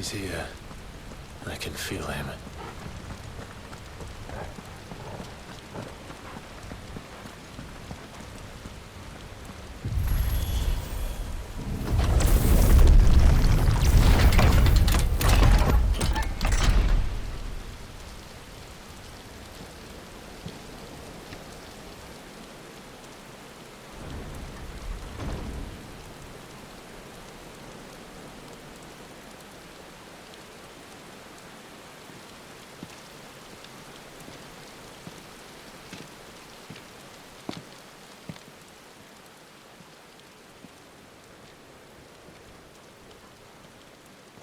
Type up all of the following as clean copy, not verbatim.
He's here. I can feel him.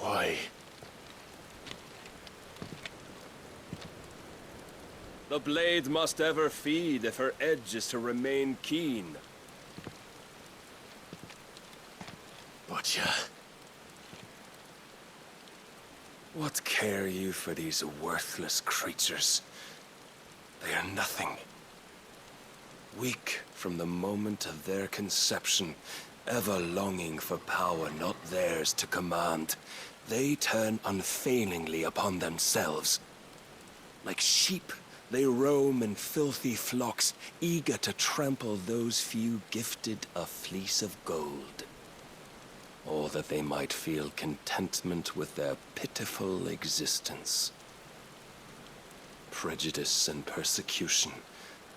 Why? The blade must ever feed if her edge is to remain keen. Butcher. What care you for these worthless creatures? They are nothing. Weak from the moment of their conception, ever longing for power not theirs to command, they turn unfailingly upon themselves. Like sheep, they roam in filthy flocks, eager to trample those few gifted a fleece of gold. Or that they might feel contentment with their pitiful existence. Prejudice and persecution,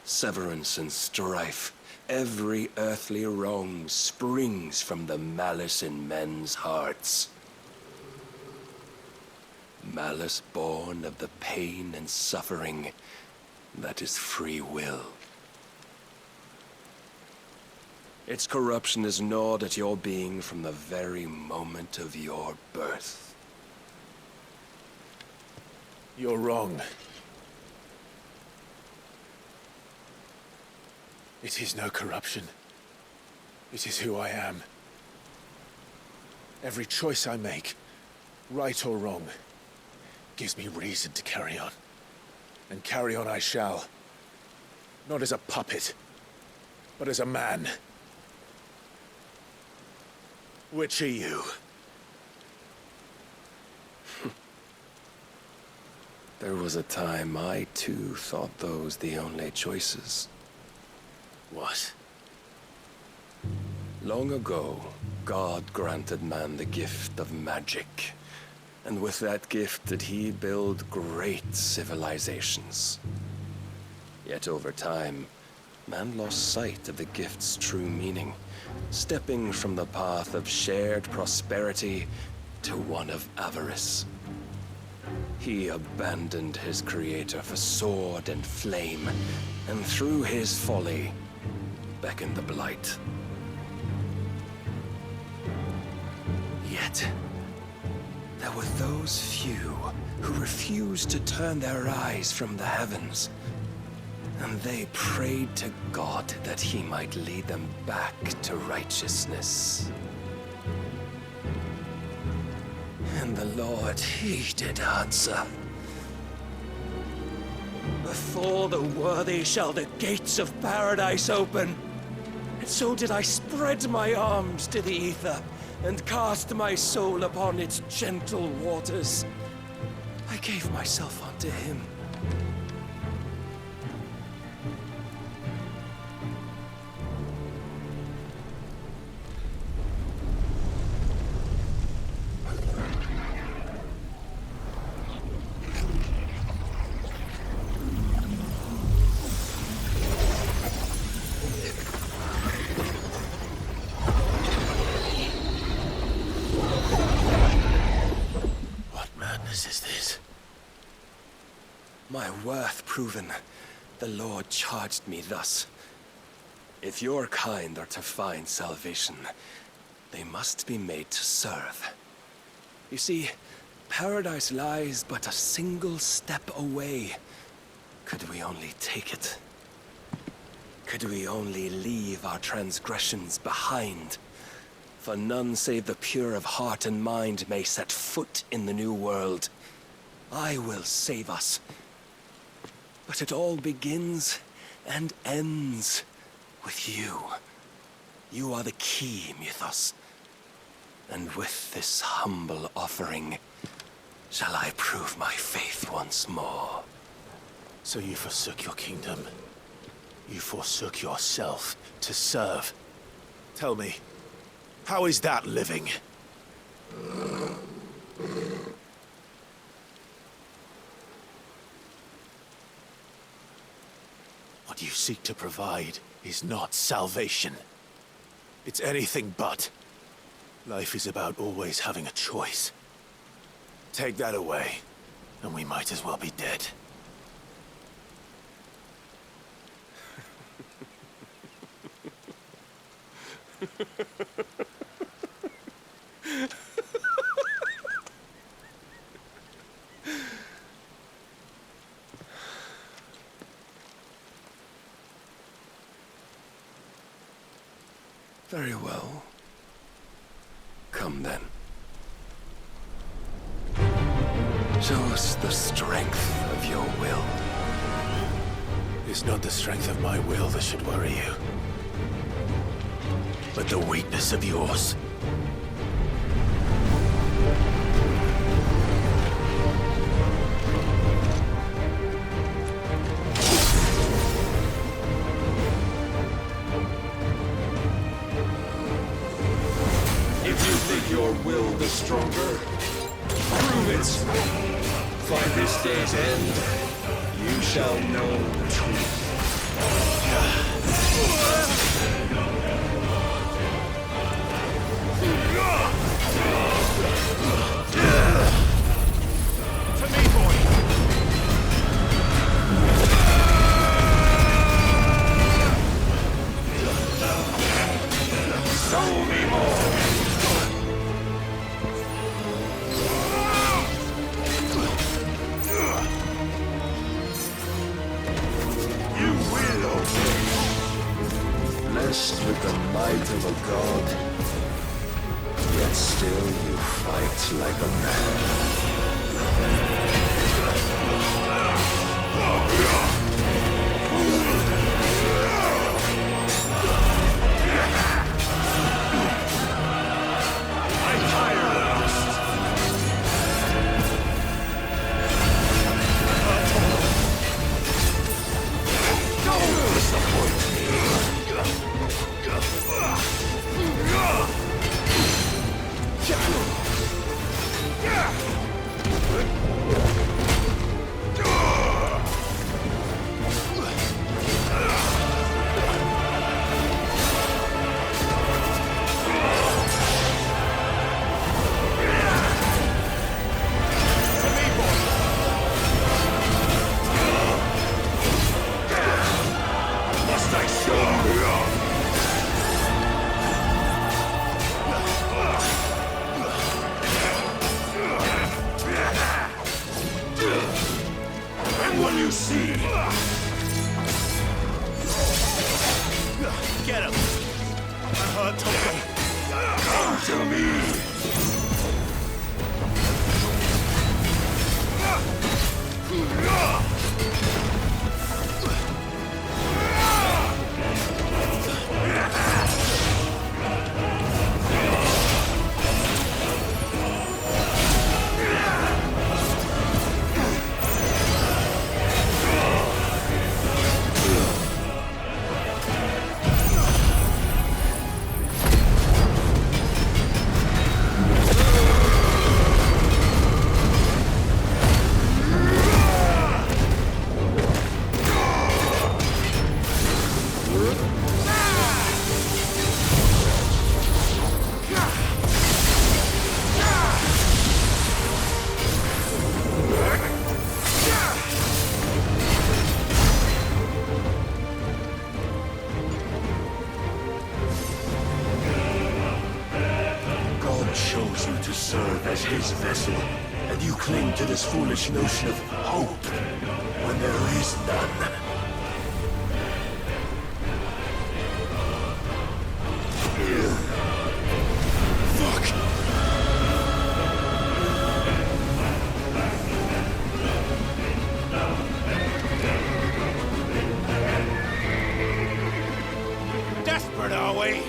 severance and strife, every earthly wrong springs from the malice in men's hearts. Malice born of the pain and suffering that is free will. Its corruption is gnawed at your being from the very moment of your birth. You're wrong. It is no corruption. It is who I am. Every choice I make, right or wrong, gives me reason to carry on. And carry on I shall. Not as a puppet, but as a man. Which are you? There was a time I too thought those the only choices. What? Long ago, God granted man the gift of magic. And with that gift did he build great civilizations. Yet over time, man lost sight of the gift's true meaning, stepping from the path of shared prosperity to one of avarice. He abandoned his creator for sword and flame, and through his folly, beckoned the blight. Yet, there were those few who refused to turn their eyes from the heavens, and they prayed to God that he might lead them back to righteousness. And the Lord, he did answer. Before the worthy shall the gates of paradise open. And so did I spread my arms to the ether, and cast my soul upon its gentle waters. I gave myself unto him. Is this? My worth proven, the Lord charged me thus. If your kind are to find salvation, they must be made to serve. You see, paradise lies but a single step away. Could we only take it? Could we only leave our transgressions behind? For none save the pure of heart and mind may set foot in the new world. I will save us. But it all begins and ends with you. You are the key, Mythos. And with this humble offering, shall I prove my faith once more. So you forsook your kingdom. You forsook yourself to serve. Tell me, how is that living? What you seek to provide is not salvation. It's anything but. Life is about always having a choice. Take that away, and we might as well be dead. Very well. Come then. Show us the strength of your will. It's not the strength of my will that should worry you, but the weakness of yours. If you think your will the stronger, prove it. By this day's end, you shall know the truth. To me, boy! Show me more! You will obey. Blessed with the might of a god, yet still you fight like a man. I'm tired of this. Don't disappoint me. Must I show you? And when you see, Get him! I heard talking. come to me. God chose you to serve as his vessel, and you cling to this foolish notion of hope when there is none. Fuck! Desperate, are we?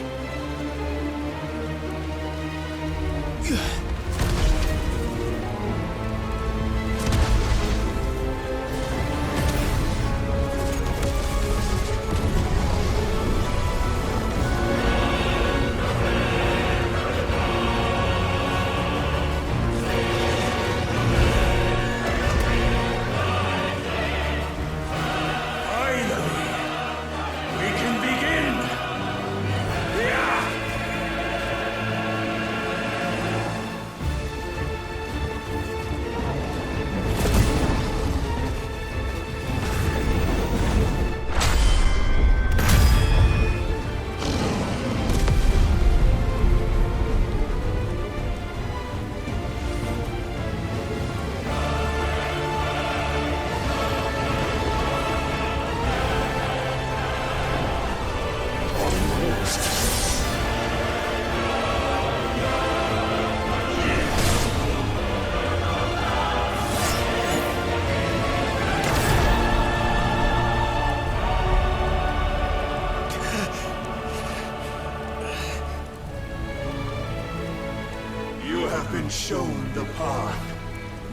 shown the path.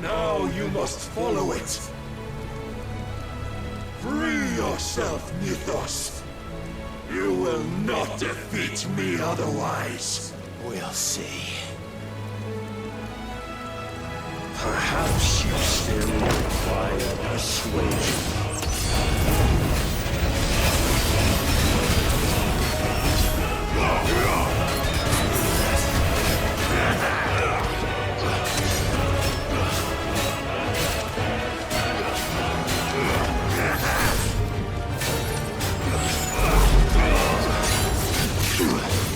Now you must follow it. Free yourself, Mythos. You will not defeat me otherwise. We'll see. Perhaps you still require persuasion.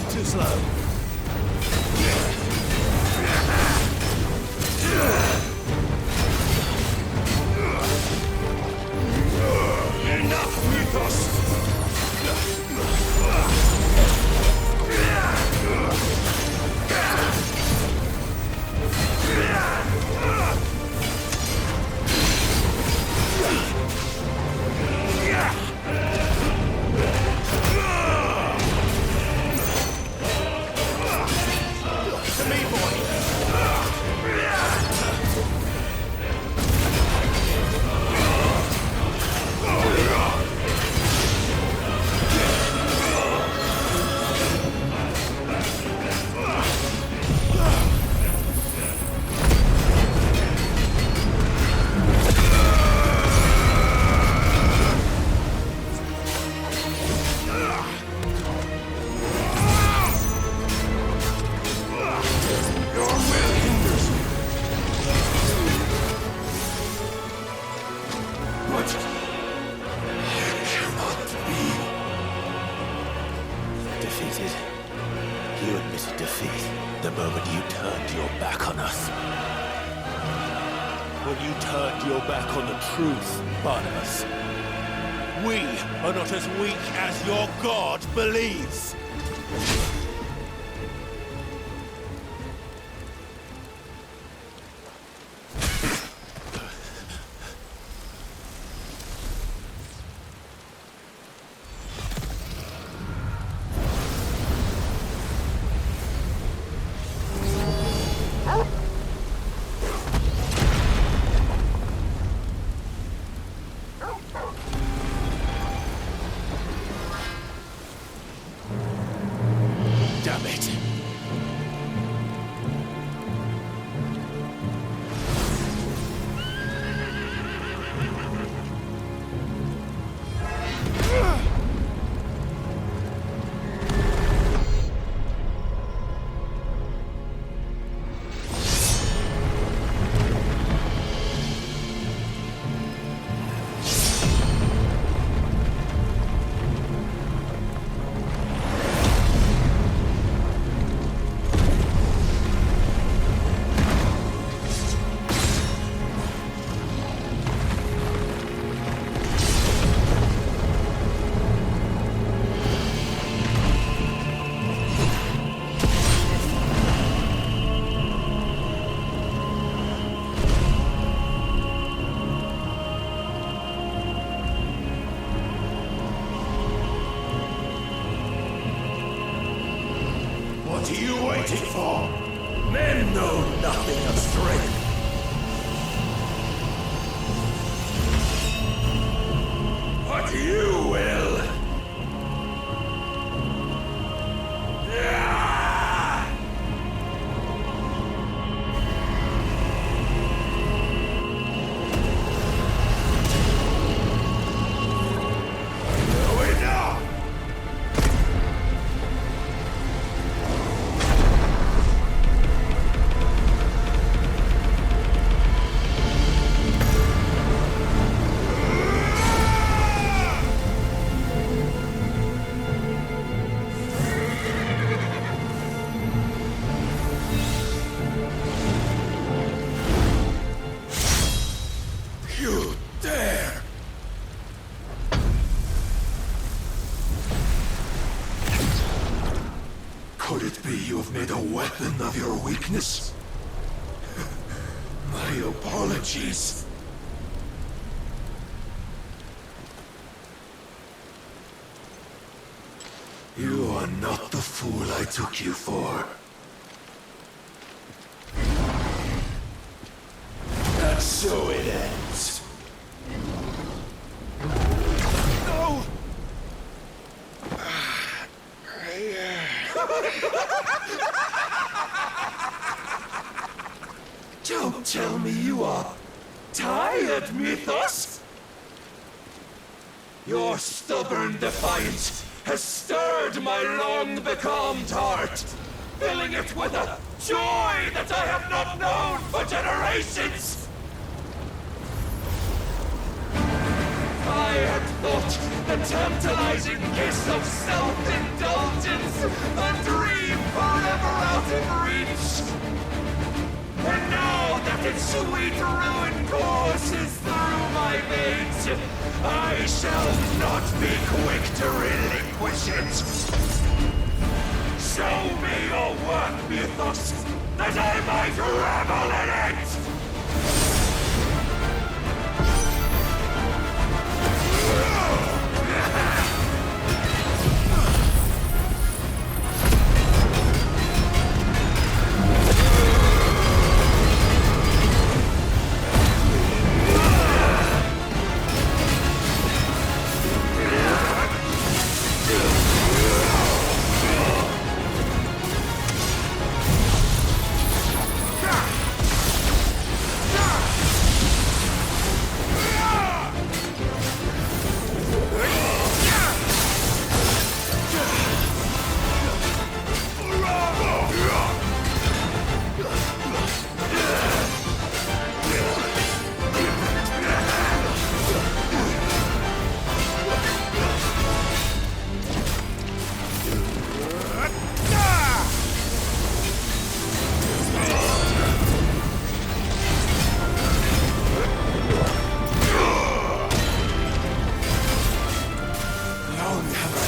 Too slow. Enough, Mythos! Defeated. You admitted defeat the moment you turned your back on us. When you turned your back on the truth, Barnabas. We are not as weak as your god believes. Damn it. What are you waiting for? Men know nothing of strength. But you will. You dare! Could it be you have made a weapon of your weakness? My apologies. You are not the fool I took you for. You are tired, Mythos? Your stubborn defiance has stirred my long-becalmed heart, filling it with a joy that I have not known for generations! I had thought the tantalizing kiss of self-indulgence, a dream forever out of reach. And now that its sweet ruin courses through my veins, I shall not be quick to relinquish it. Show me your work, Mythos, that I might revel in it!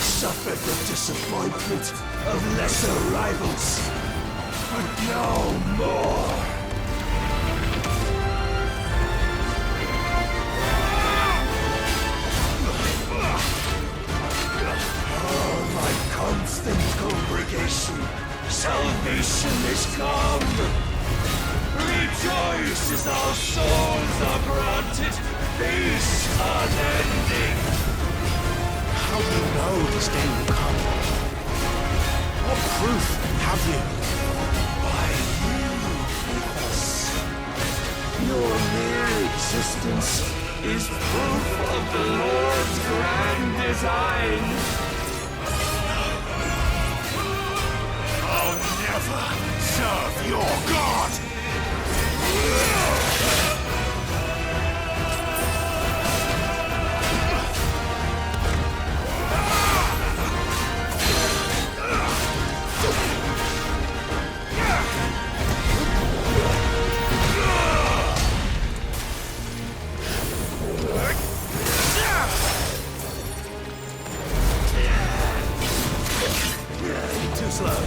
Suffered the disappointment of lesser rivals, but no more. Oh, my constant congregation, salvation is come. Rejoice as our souls are granted peace unending. How do you know this day will come? What proof have you? Why, you, Mythos. Your mere existence is proof of the Lord's grand design. I'll never serve your god! Too slow.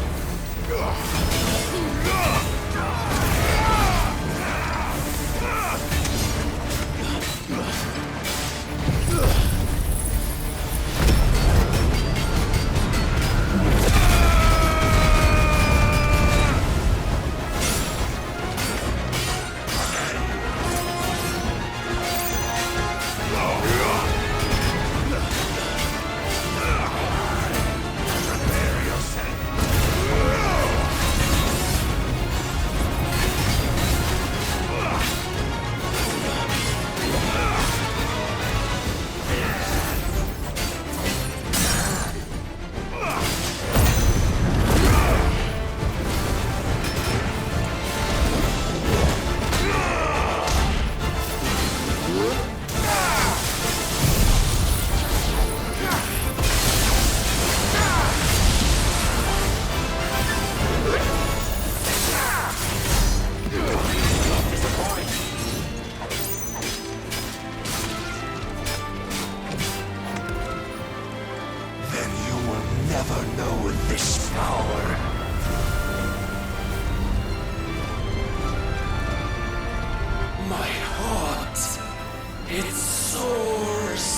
It soars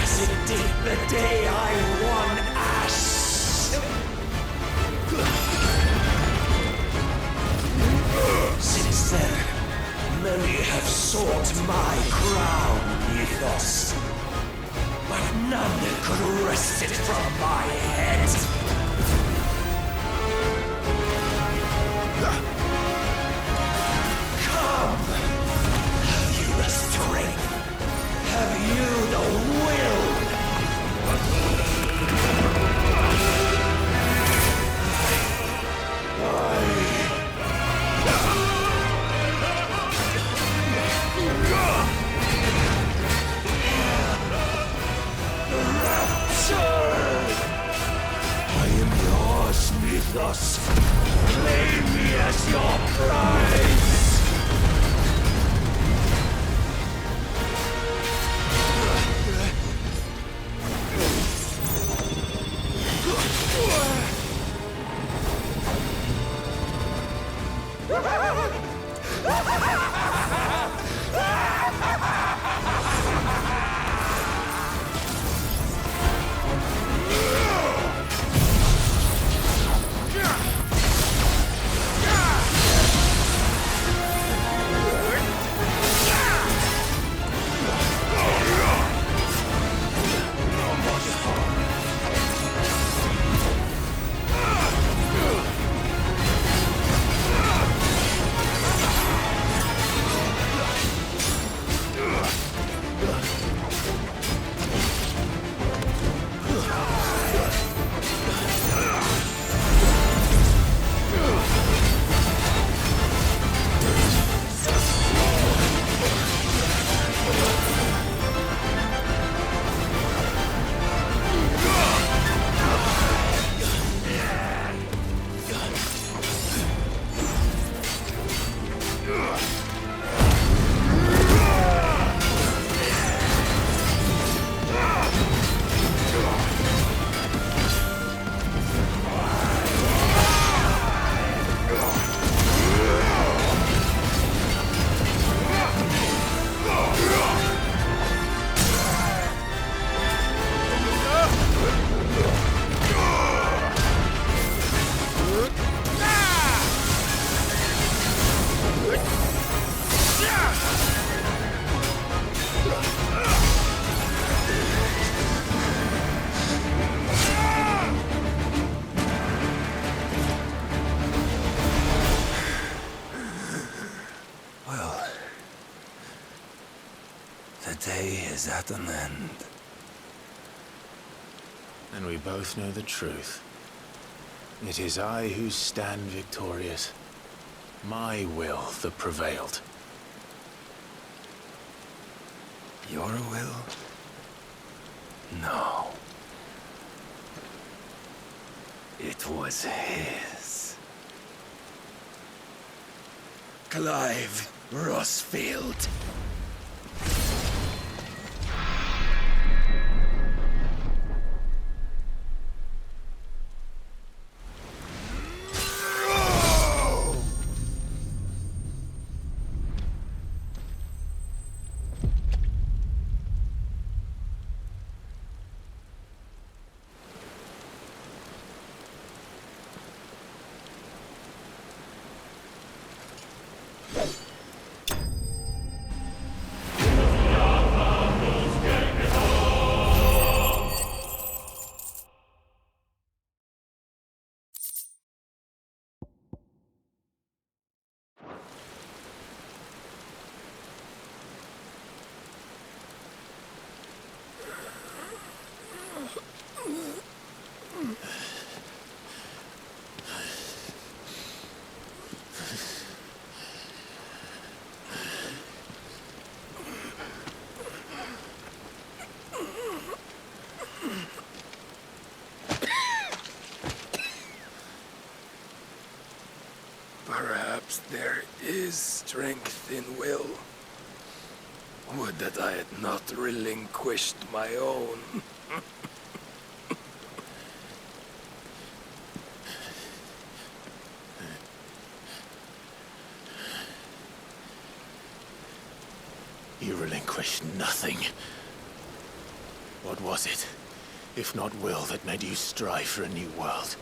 as it did the day I won Ash. Since then, many have sought my crown, Mythos, but none could wrest it from my head. Come! day is at an end. And we both know the truth. It is I who stand victorious. My will that prevailed. Your will? No. It was his. Clive Rossfield. Perhaps there is strength in will. Would that I had not relinquished my own. You relinquished nothing. What was it, if not will, that made you strive for a new world?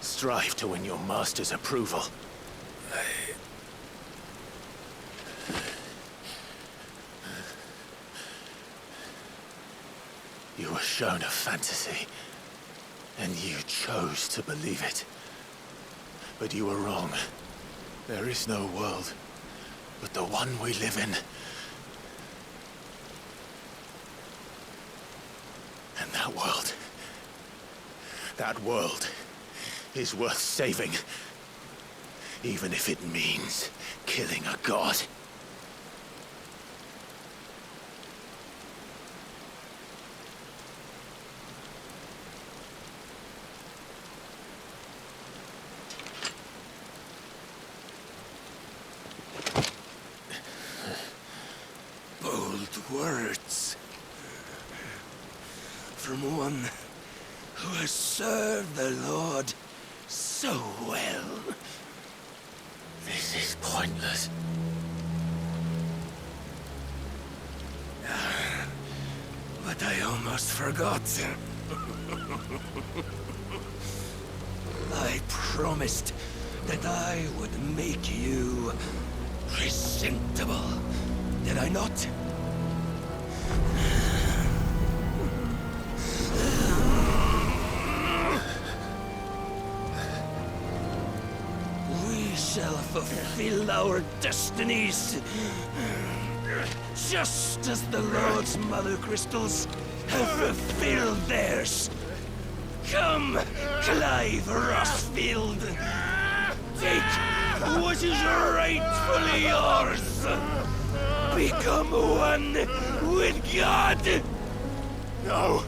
Strive to win your master's approval? You were shown a fantasy, and you chose to believe it. But you were wrong. There is no world, but the one we live in. And that world is worth saving, even if it means killing a god. Bold words. From one who has served the Lord so well. This is pointless. But I almost forgot. I promised that I would make you presentable. Did I not? We shall fulfill our destinies, just as the Lord's Mother Crystals have fulfilled theirs. Come, Clive Rossfield. Take what is rightfully yours. Become one with God. No!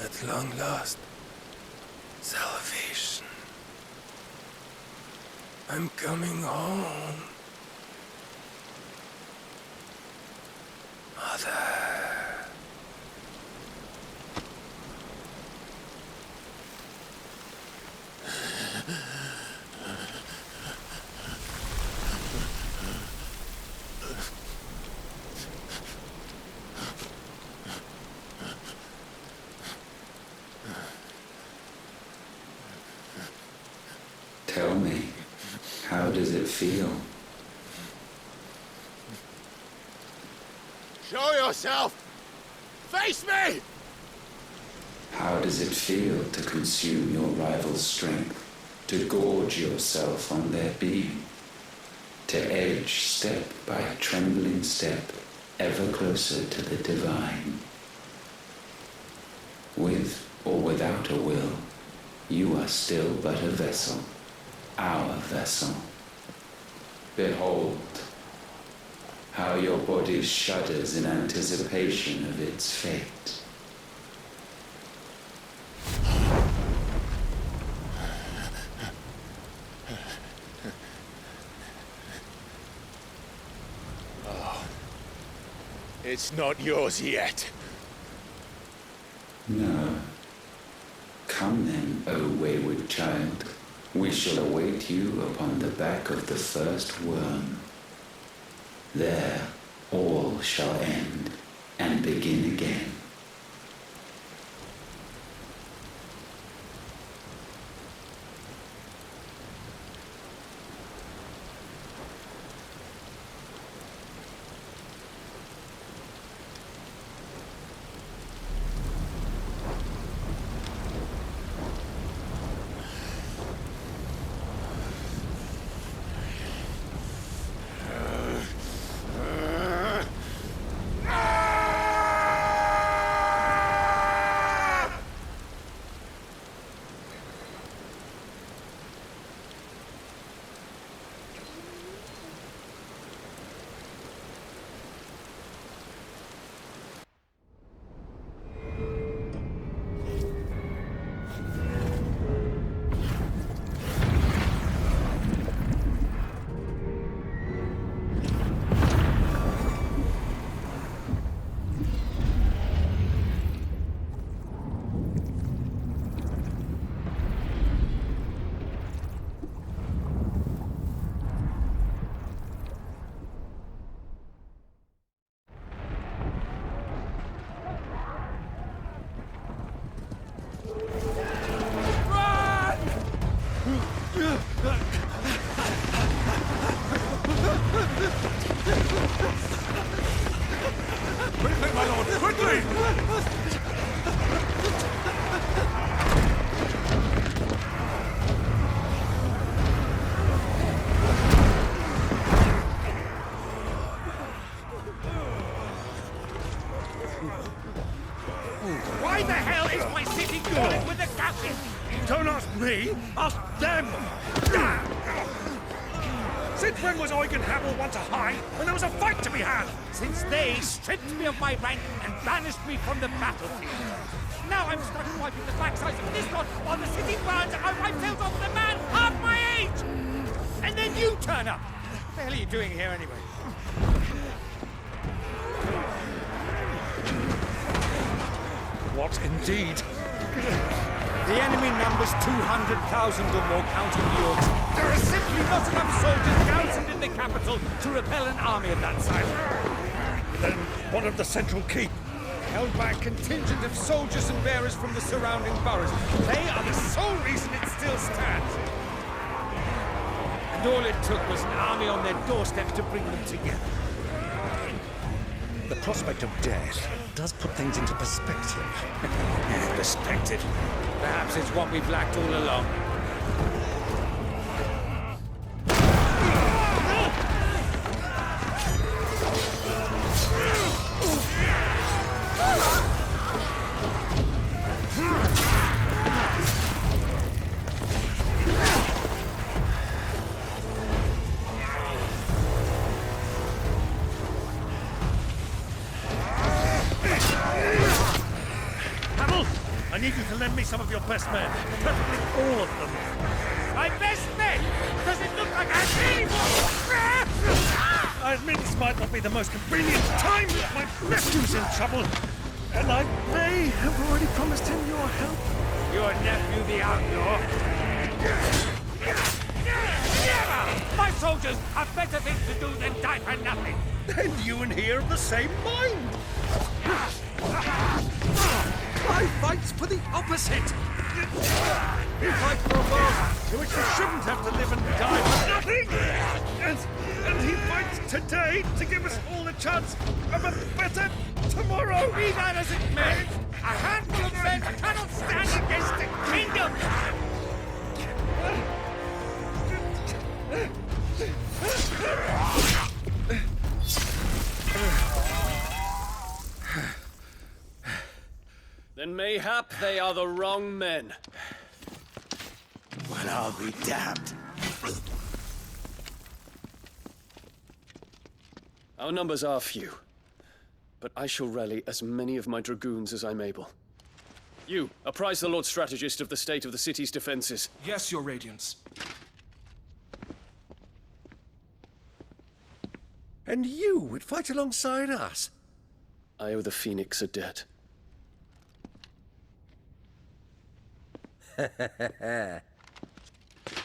At long last, salvation. I'm coming home. Mother. does it feel? Show yourself! Face me! How does it feel to consume your rival's strength, to gorge yourself on their beam, to edge step by trembling step ever closer to the divine? With or without a will, you are still but a vessel, our vessel. Behold, how your body shudders in anticipation of its fate. It's not yours yet. No. Come then, O wayward child. We shall await you upon the back of the first worm. There all shall end and begin again. Quickly, my lord, quickly! Why the hell is my city going with the captain? Don't ask me, ask them! Since when was Eugen Hamel one to hide when there was a fight to be had? Since they stripped me of my rank and banished me from the battlefield. Now I'm stuck wiping the backsides of this lot while the city burns and I filled off the man half my age! And then you turn up! What the hell are you doing here anyway? What indeed? The enemy numbers 200,000 or more, counting the orcs. There are simply not enough soldiers garrisoned in the capital to repel an army of that size. Then what of the central keep? Held by a contingent of soldiers and bearers from the surrounding boroughs. They are the sole reason it still stands. And all it took was an army on their doorsteps to bring them together. The prospect of death does put things into perspective. Perspective. Perhaps it's what we've lacked all along. I need you to lend me some of your best men. Preferably all of them. My best men! Does it look like I'm evil? I admit this might not be the most convenient time. My nephew's in trouble. And I may have already promised him your help. Your nephew, the outlaw? Never! My soldiers have better things to do than die for nothing. Then you and he are of the same mind. I fights for the opposite. You fight for a world in which you shouldn't have to live and die for nothing. And he fights today to give us all a chance of a better tomorrow. Be that as it may, a handful of men cannot stand against the kingdom. Then mayhap they are the wrong men. Well, I'll be damned. Our numbers are few, but I shall rally as many of my dragoons as I'm able. You, apprise the Lord Strategist of the state of the city's defenses. Yes, Your Radiance. And you would fight alongside us? I owe the Phoenix a debt.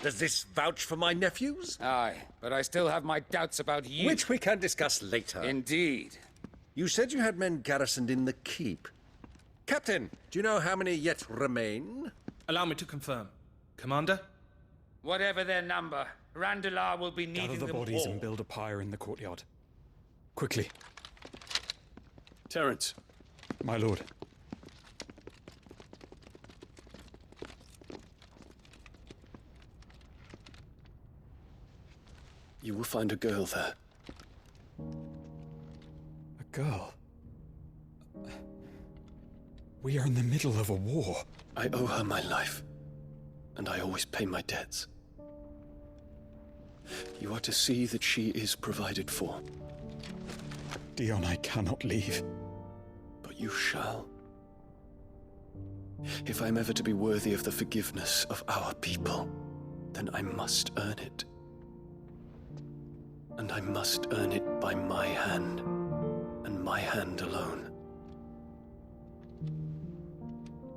Does this vouch for my nephews? Aye, but I still have my doubts about you. Which we can discuss later. Indeed. You said you had men garrisoned in the keep. Captain, do you know how many yet remain? Allow me to confirm. Commander? Whatever their number, Randalar will be needing Gather the them bodies all. and build a pyre in the courtyard. Quickly, Terence, my lord. you will find a girl there. A girl. We are in the middle of a war. I owe her my life, and I always pay my debts. You are to see that she is provided for. Dion, I cannot leave. But you shall. If I'm ever to be worthy of the forgiveness of our people, then I must earn it. And I must earn it by my hand, and my hand alone.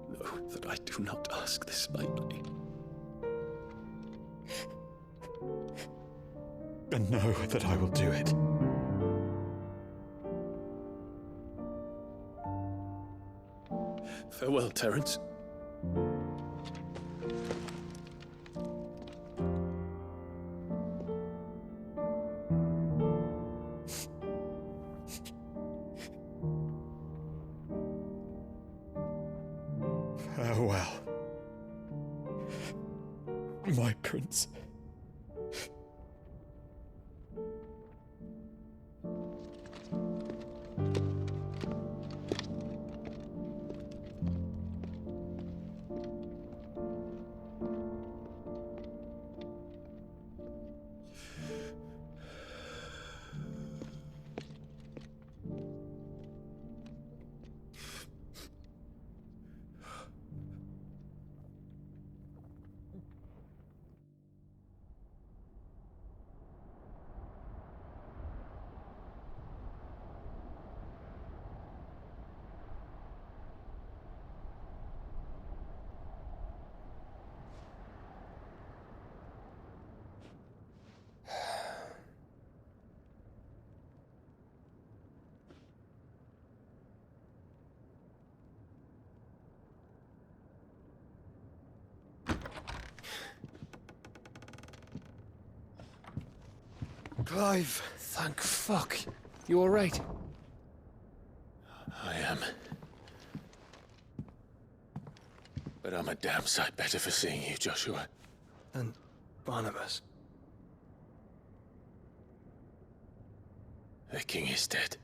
Know that I do not ask this lightly. And know that I will do it. Farewell, Terence. Farewell, my prince. Clive, thank fuck. You all right? I am. But I'm a damn sight better for seeing you, Joshua. And Barnabas. The king is dead.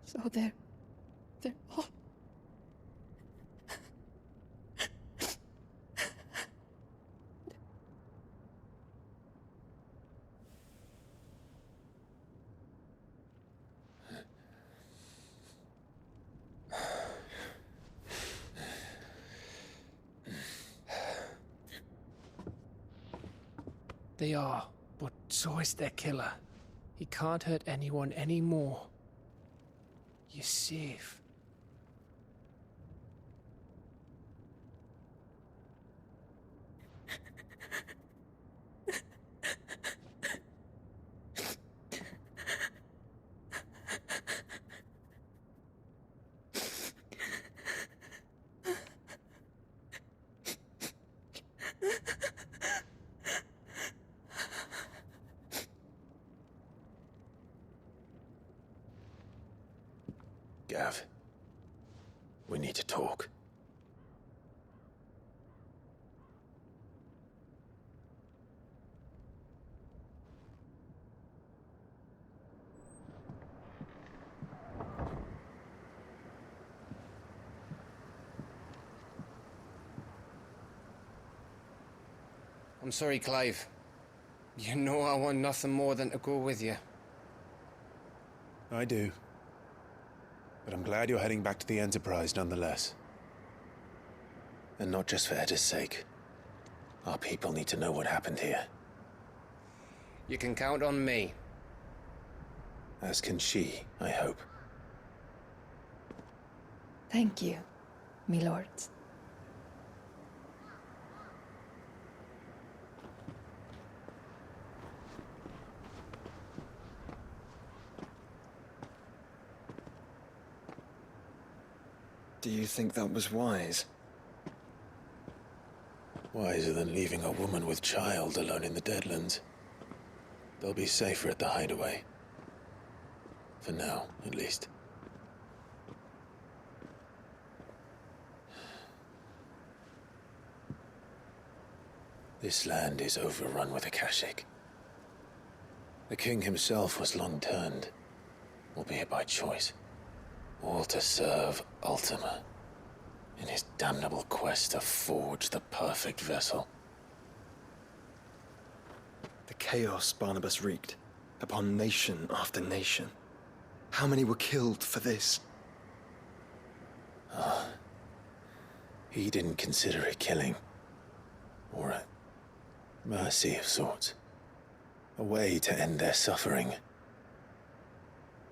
So they're all... They are, but so is their killer. He can't hurt anyone anymore. You're safe. Gav. We need to talk. I'm sorry, Clive. You know I want nothing more than to go with you. I do. But I'm glad you're heading back to the Enterprise nonetheless. And not just for Edda's sake. Our people need to know what happened here. You can count on me. As can she, I hope. Thank you, my lords. Do you think that was wise? Wiser than leaving a woman with child alone in the Deadlands. They'll be safer at the hideaway. For now, at least. This land is overrun with Akashic. The king himself was long turned, albeit by choice. All to serve Ultima, in his damnable quest to forge the perfect vessel. The chaos Barnabas wreaked upon nation after nation. How many were killed for this? He didn't consider it killing. Or a mercy of sorts. A way to end their suffering.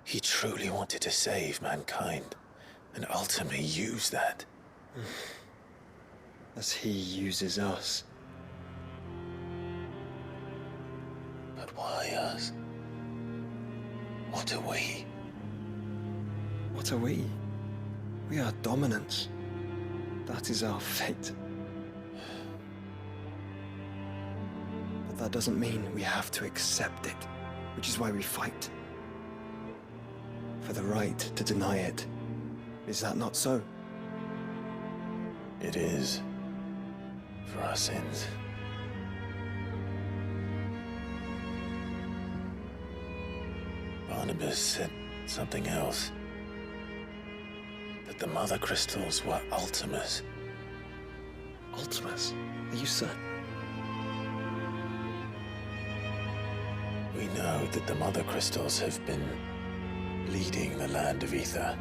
He truly wanted to save mankind, and ultimately used that. As he uses us. But why us? What are we? What are we? We are dominance. That is our fate. But that doesn't mean we have to accept it, which is why we fight. For the right to deny it. Is that not so? It is. For our sins. Barnabas said something else. That the Mother Crystals were Ultimas. Ultimas? Are you certain? We know that the Mother Crystals have been leading the land of Ether.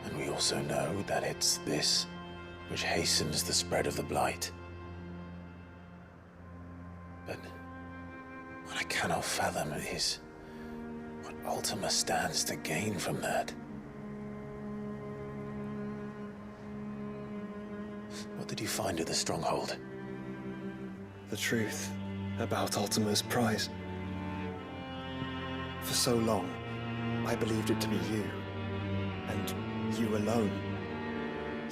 And we also know that it's this which hastens the spread of the Blight. But what I cannot fathom is what Ultima stands to gain from that. What did you find at the Stronghold? The truth about Ultima's prize. For so long, I believed it to be you, and you alone.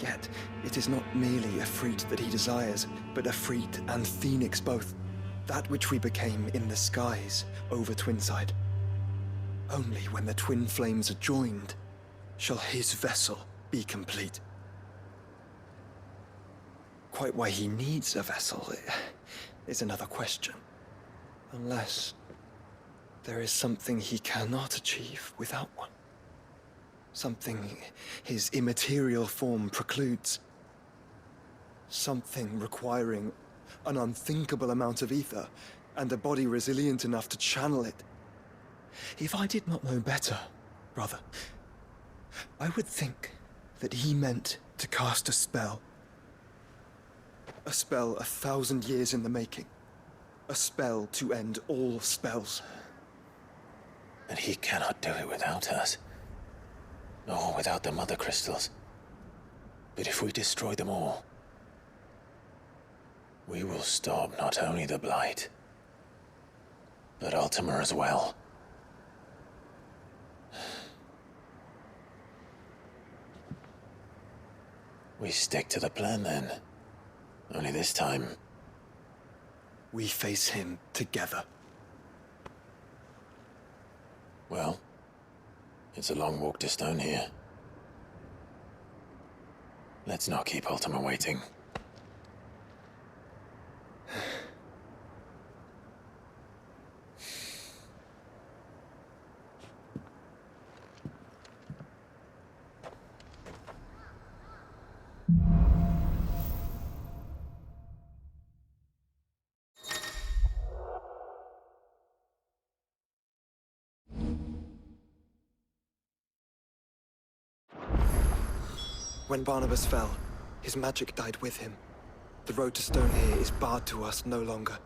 Yet, it is not merely a freat that he desires, but a freat and phoenix both. That which we became in the skies over Twinside. Only when the twin flames are joined shall his vessel be complete. Quite why he needs a vessel is another question. Unless there is something he cannot achieve without one. Something his immaterial form precludes. Something requiring an unthinkable amount of ether and a body resilient enough to channel it. If I did not know better, brother, I would think that he meant to cast a spell. A spell 1,000 years in the making. A spell to end all spells. And he cannot do it without us. Nor without the Mother Crystals. But if we destroy them all, we will stop not only the Blight, but Ultima as well. We stick to the plan then. Only this time, we face him together. well, It's a long walk to Stone here. Let's not keep Ultima waiting. When Barnabas fell, his magic died with him. The road to Stone here is barred to us no longer.